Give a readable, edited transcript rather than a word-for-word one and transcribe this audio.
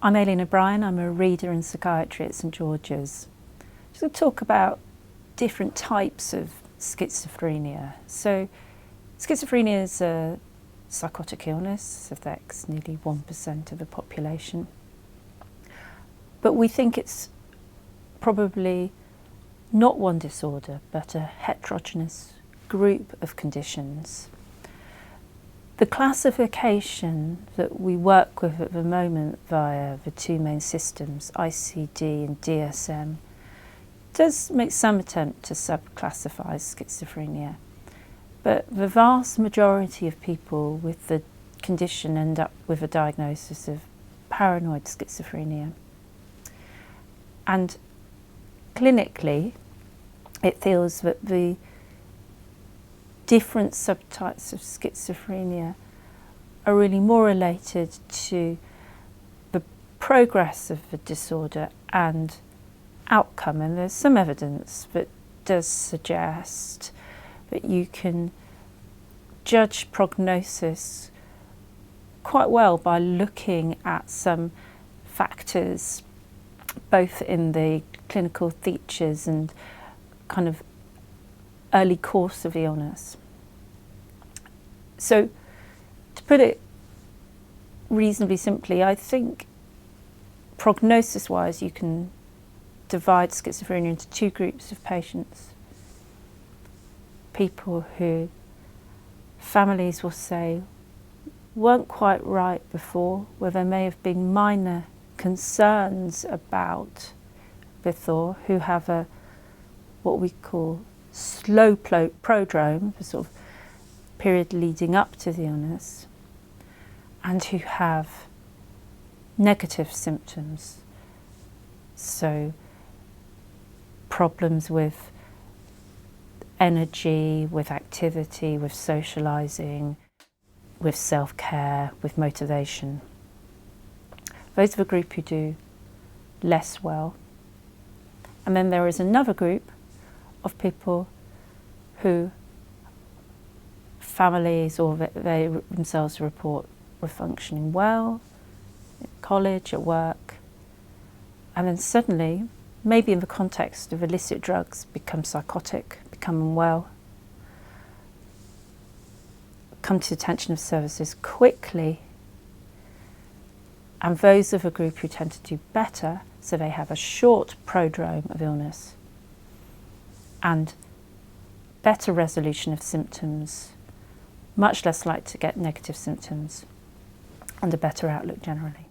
I'm Aileen O'Brien, I'm a reader in psychiatry at St George's. Just going to talk about different types of schizophrenia. So schizophrenia is a psychotic illness, affects nearly 1% of the population. But we think it's probably not one disorder, but a heterogeneous group of conditions. The classification that we work with at the moment via the two main systems, ICD and DSM, does make some attempt to subclassify schizophrenia. But the vast majority of people with the condition end up with a diagnosis of paranoid schizophrenia. And clinically, it feels that the different subtypes of schizophrenia are really more related to the progress of the disorder and outcome. And there's some evidence that does suggest that you can judge prognosis quite well by looking at some factors, both in the clinical features and kind of early course of the illness. So, to put it reasonably simply, I think prognosis-wise you can divide schizophrenia into two groups of patients. People who families will say weren't quite right before, where there may have been minor concerns about before, who have a what we call slow prodrome, the sort of period leading up to the illness, and who have negative symptoms. So problems with energy, with activity, with socializing, with self-care, with motivation. Those are the group who do less well. And then there is another group of people who families or they themselves report were functioning well, at college, at work, and then suddenly, maybe in the context of illicit drugs, become psychotic, become unwell, come to the attention of services quickly, and those of a group who tend to do better, so they have a short prodrome of illness and better resolution of symptoms, much less likely to get negative symptoms, and a better outlook generally.